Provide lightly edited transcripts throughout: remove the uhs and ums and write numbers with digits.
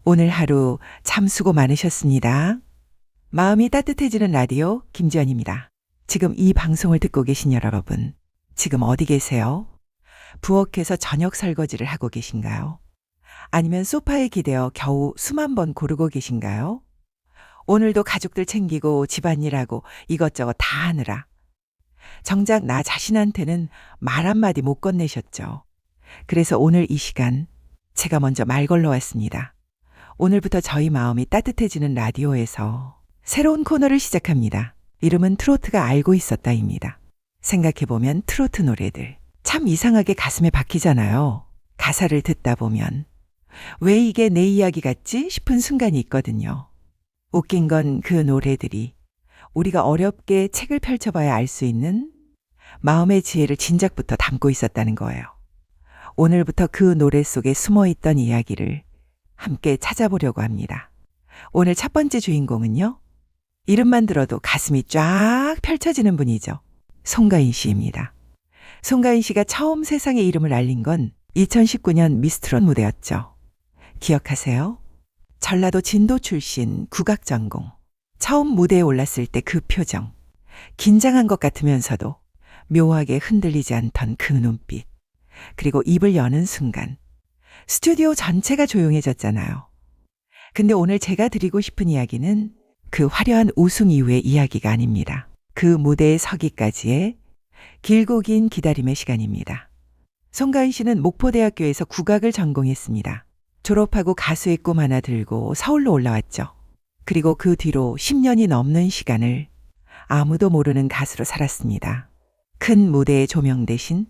오늘 하루 참 수고 많으셨습니다. 마음이 따뜻해지는 라디오 김지연입니다. 지금 이 방송을 듣고 계신 여러분, 지금 어디 계세요? 부엌에서 저녁 설거지를 하고 계신가요? 아니면 소파에 기대어 겨우 수만 번 고르고 계신가요? 오늘도 가족들 챙기고 집안일하고 이것저것 다 하느라 정작 나 자신한테는 말 한마디 못 건네셨죠. 그래서 오늘 이 시간 제가 먼저 말 걸러 왔습니다. 오늘부터 저희 마음이 따뜻해지는 라디오에서 새로운 코너를 시작합니다. 이름은 트로트가 알고 있었다입니다. 생각해보면 트로트 노래들 참 이상하게 가슴에 박히잖아요. 가사를 듣다 보면 왜 이게 내 이야기 같지 싶은 순간이 있거든요. 웃긴 건 그 노래들이 우리가 어렵게 책을 펼쳐봐야 알 수 있는 마음의 지혜를 진작부터 담고 있었다는 거예요. 오늘부터 그 노래 속에 숨어있던 이야기를 함께 찾아보려고 합니다. 오늘 첫 번째 주인공은요. 이름만 들어도 가슴이 쫙 펼쳐지는 분이죠. 송가인 씨입니다. 송가인 씨가 처음 세상에 이름을 알린 건 2019년 미스트롯 무대였죠. 기억하세요? 전라도 진도 출신 국악 전공. 처음 무대에 올랐을 때 그 표정. 긴장한 것 같으면서도 묘하게 흔들리지 않던 그 눈빛. 그리고 입을 여는 순간 스튜디오 전체가 조용해졌잖아요. 근데 오늘 제가 드리고 싶은 이야기는 그 화려한 우승 이후의 이야기가 아닙니다. 그 무대에 서기까지의 길고 긴 기다림의 시간입니다. 송가인 씨는 목포대학교에서 국악을 전공했습니다. 졸업하고 가수의 꿈 하나 들고 서울로 올라왔죠. 그리고 그 뒤로 10년이 넘는 시간을 아무도 모르는 가수로 살았습니다. 큰 무대의 조명 대신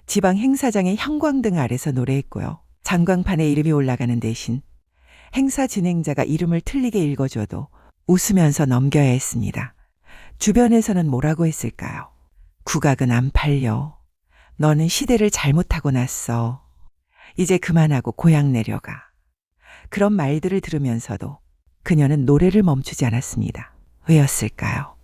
지방 행사장의 형광등 아래서 노래했고요. 전광판에 이름이 올라가는 대신 행사 진행자가 이름을 틀리게 읽어줘도 웃으면서 넘겨야 했습니다. 주변에서는 뭐라고 했을까요? 국악은 안 팔려. 너는 시대를 잘못하고 났어. 이제 그만하고 고향 내려가. 그런 말들을 들으면서도 그녀는 노래를 멈추지 않았습니다. 왜였을까요?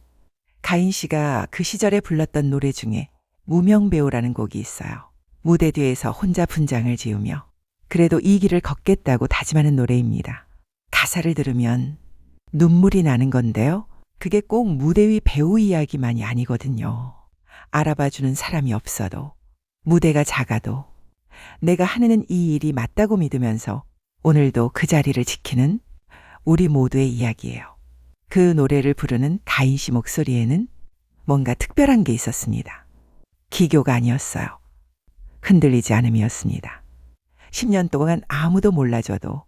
가인 씨가 그 시절에 불렀던 노래 중에 무명배우라는 곡이 있어요. 무대 뒤에서 혼자 분장을 지으며 그래도 이 길을 걷겠다고 다짐하는 노래입니다. 가사를 들으면 눈물이 나는 건데요. 그게 꼭 무대 위 배우 이야기만이 아니거든요. 알아봐주는 사람이 없어도, 무대가 작아도 내가 하는 이 일이 맞다고 믿으면서 오늘도 그 자리를 지키는 우리 모두의 이야기예요. 그 노래를 부르는 가인 씨 목소리에는 뭔가 특별한 게 있었습니다. 기교가 아니었어요. 흔들리지 않음이었습니다. 10년 동안 아무도 몰라줘도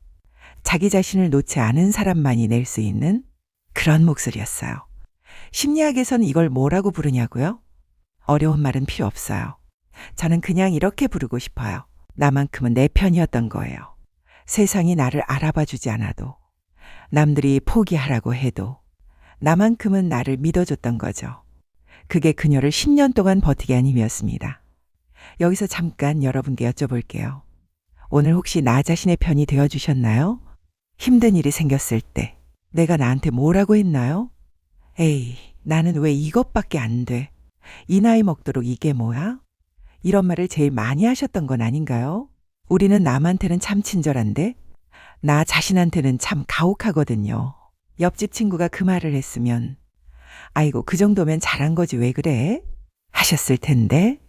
자기 자신을 놓지 않은 사람만이 낼 수 있는 그런 목소리였어요. 심리학에서는 이걸 뭐라고 부르냐고요? 어려운 말은 필요 없어요. 저는 그냥 이렇게 부르고 싶어요. 나만큼은 내 편이었던 거예요. 세상이 나를 알아봐 주지 않아도, 남들이 포기하라고 해도 나만큼은 나를 믿어줬던 거죠. 그게 그녀를 10년 동안 버티게 한 힘이었습니다. 여기서 잠깐 여러분께 여쭤볼게요. 오늘 혹시 나 자신의 편이 되어주셨나요? 힘든 일이 생겼을 때 내가 나한테 뭐라고 했나요? 에이, 나는 왜 이것밖에 안 돼? 이 나이 먹도록 이게 뭐야? 이런 말을 제일 많이 하셨던 건 아닌가요? 우리는 남한테는 참 친절한데 나 자신한테는 참 가혹하거든요. 옆집 친구가 그 말을 했으면 아이고 그 정도면 잘한 거지 왜 그래? 하셨을 텐데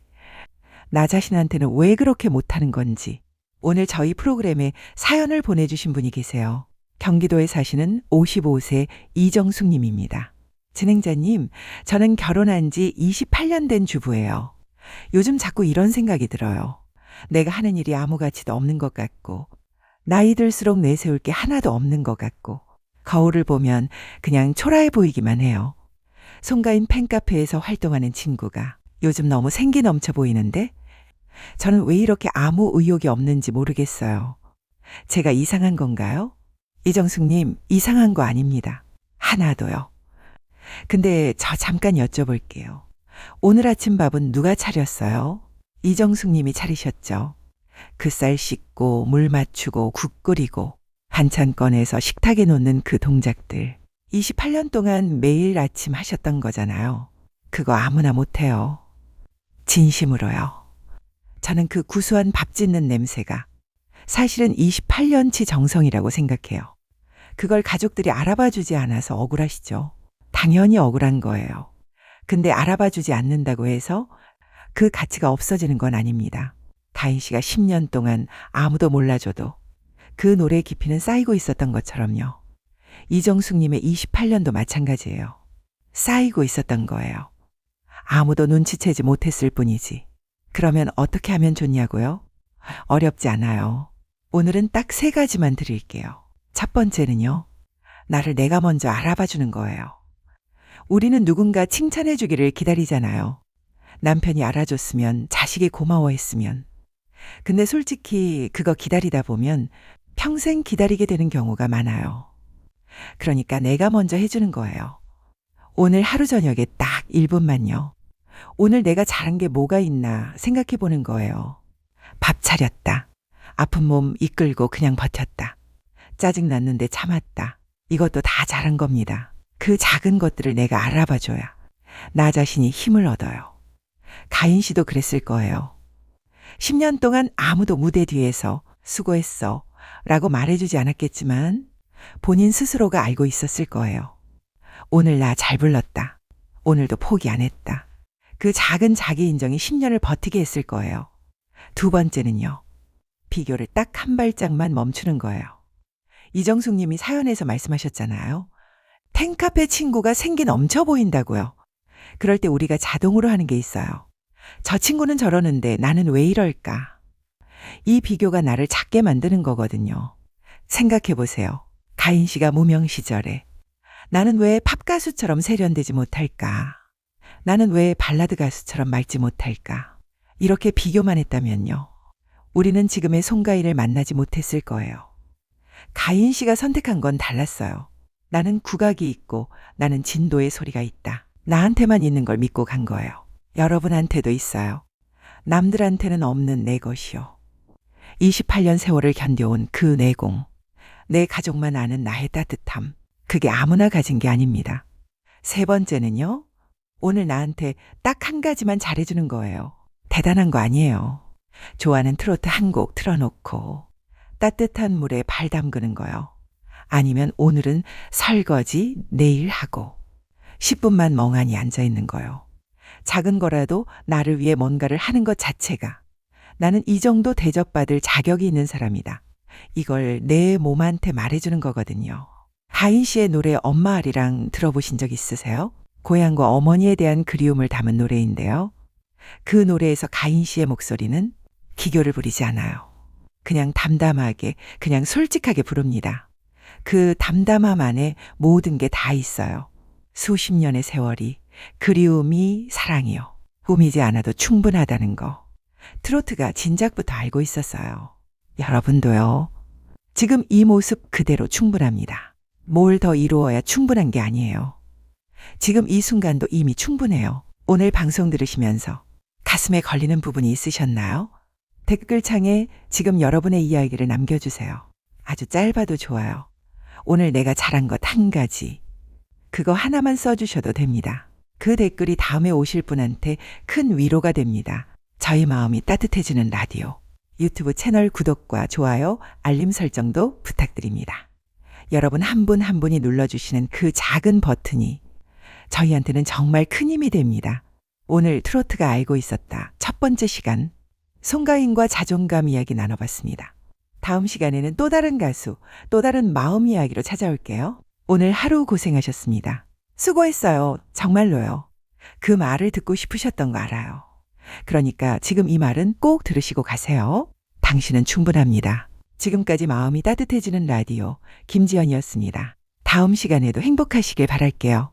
나 자신한테는 왜 그렇게 못하는 건지 오늘 저희 프로그램에 사연을 보내주신 분이 계세요. 경기도에 사시는 55세 이정숙 님입니다. 진행자님, 저는 결혼한 지 28년 된 주부예요. 요즘 자꾸 이런 생각이 들어요. 내가 하는 일이 아무 가치도 없는 것 같고 나이 들수록 내세울 게 하나도 없는 것 같고 거울을 보면 그냥 초라해 보이기만 해요. 송가인 팬카페에서 활동하는 친구가 요즘 너무 생기 넘쳐 보이는데 저는 왜 이렇게 아무 의욕이 없는지 모르겠어요. 제가 이상한 건가요? 이정숙님, 이상한 거 아닙니다. 하나도요. 근데 저 잠깐 여쭤볼게요. 오늘 아침 밥은 누가 차렸어요? 이정숙님이 차리셨죠. 그 쌀 씻고 물 맞추고 국 끓이고 반찬 꺼내서 식탁에 놓는 그 동작들. 28년 동안 매일 아침 하셨던 거잖아요. 그거 아무나 못해요. 진심으로요. 저는 그 구수한 밥 짓는 냄새가 사실은 28년치 정성이라고 생각해요. 그걸 가족들이 알아봐 주지 않아서 억울하시죠. 당연히 억울한 거예요. 근데 알아봐 주지 않는다고 해서 그 가치가 없어지는 건 아닙니다. 다인 씨가 10년 동안 아무도 몰라줘도 그 노래의 깊이는 쌓이고 있었던 것처럼요. 이정숙님의 28년도 마찬가지예요. 쌓이고 있었던 거예요. 아무도 눈치채지 못했을 뿐이지. 그러면 어떻게 하면 좋냐고요? 어렵지 않아요. 오늘은 딱 3가지만 드릴게요. 첫 번째는요. 나를 내가 먼저 알아봐 주는 거예요. 우리는 누군가 칭찬해 주기를 기다리잖아요. 남편이 알아줬으면, 자식이 고마워했으면. 근데 솔직히 그거 기다리다 보면 평생 기다리게 되는 경우가 많아요. 그러니까 내가 먼저 해주는 거예요. 오늘 하루 저녁에 딱 1분만요. 오늘 내가 잘한 게 뭐가 있나 생각해 보는 거예요. 밥 차렸다. 아픈 몸 이끌고 그냥 버텼다. 짜증났는데 참았다. 이것도 다 잘한 겁니다. 그 작은 것들을 내가 알아봐줘야 나 자신이 힘을 얻어요. 가인 씨도 그랬을 거예요. 10년 동안 아무도 무대 뒤에서 수고했어 라고 말해주지 않았겠지만 본인 스스로가 알고 있었을 거예요. 오늘 나 잘 불렀다. 오늘도 포기 안 했다. 그 작은 자기 인정이 10년을 버티게 했을 거예요. 두 번째는요. 비교를 딱 한 발짝만 멈추는 거예요. 이정숙 님이 사연에서 말씀하셨잖아요. 팬카페 친구가 생기 넘쳐 보인다고요. 그럴 때 우리가 자동으로 하는 게 있어요. 저 친구는 저러는데 나는 왜 이럴까? 이 비교가 나를 작게 만드는 거거든요. 생각해 보세요. 가인 씨가 무명 시절에 나는 왜 팝가수처럼 세련되지 못할까? 나는 왜 발라드 가수처럼 맑지 못할까? 이렇게 비교만 했다면요. 우리는 지금의 송가인을 만나지 못했을 거예요. 가인 씨가 선택한 건 달랐어요. 나는 국악이 있고 나는 진도의 소리가 있다. 나한테만 있는 걸 믿고 간 거예요. 여러분한테도 있어요. 남들한테는 없는 내 것이요. 28년 세월을 견뎌온 그 내공. 내 가족만 아는 나의 따뜻함. 그게 아무나 가진 게 아닙니다. 세 번째는요. 오늘 나한테 딱 한 가지만 잘해주는 거예요. 대단한 거 아니에요. 좋아하는 트로트 한 곡 틀어놓고 따뜻한 물에 발 담그는 거요. 아니면 오늘은 설거지 내일 하고 10분만 멍하니 앉아있는 거요. 작은 거라도 나를 위해 뭔가를 하는 것 자체가 나는 이 정도 대접받을 자격이 있는 사람이다. 이걸 내 몸한테 말해주는 거거든요. 가인 씨의 노래 엄마 아리랑 들어보신 적 있으세요? 고향과 어머니에 대한 그리움을 담은 노래인데요. 그 노래에서 가인 씨의 목소리는 기교를 부리지 않아요. 그냥 담담하게, 그냥 솔직하게 부릅니다. 그 담담함 안에 모든 게 다 있어요. 수십 년의 세월이, 그리움이 사랑이요. 꾸미지 않아도 충분하다는 거. 트로트가 진작부터 알고 있었어요. 여러분도요. 지금 이 모습 그대로 충분합니다. 뭘 더 이루어야 충분한 게 아니에요. 지금 이 순간도 이미 충분해요. 오늘 방송 들으시면서 가슴에 걸리는 부분이 있으셨나요? 댓글창에 지금 여러분의 이야기를 남겨주세요. 아주 짧아도 좋아요. 오늘 내가 잘한 것 한 가지. 그거 하나만 써주셔도 됩니다. 그 댓글이 다음에 오실 분한테 큰 위로가 됩니다. 저희 마음이 따뜻해지는 라디오. 유튜브 채널 구독과 좋아요, 알림 설정도 부탁드립니다. 여러분 한 분 한 분이 눌러주시는 그 작은 버튼이 저희한테는 정말 큰 힘이 됩니다. 오늘 트로트가 알고 있었다. 첫 번째 시간, 송가인과 자존감 이야기 나눠봤습니다. 다음 시간에는 또 다른 가수, 또 다른 마음 이야기로 찾아올게요. 오늘 하루 고생하셨습니다. 수고했어요. 정말로요. 그 말을 듣고 싶으셨던 거 알아요. 그러니까 지금 이 말은 꼭 들으시고 가세요. 당신은 충분합니다. 지금까지 마음이 따뜻해지는 라디오 김지연이었습니다. 다음 시간에도 행복하시길 바랄게요.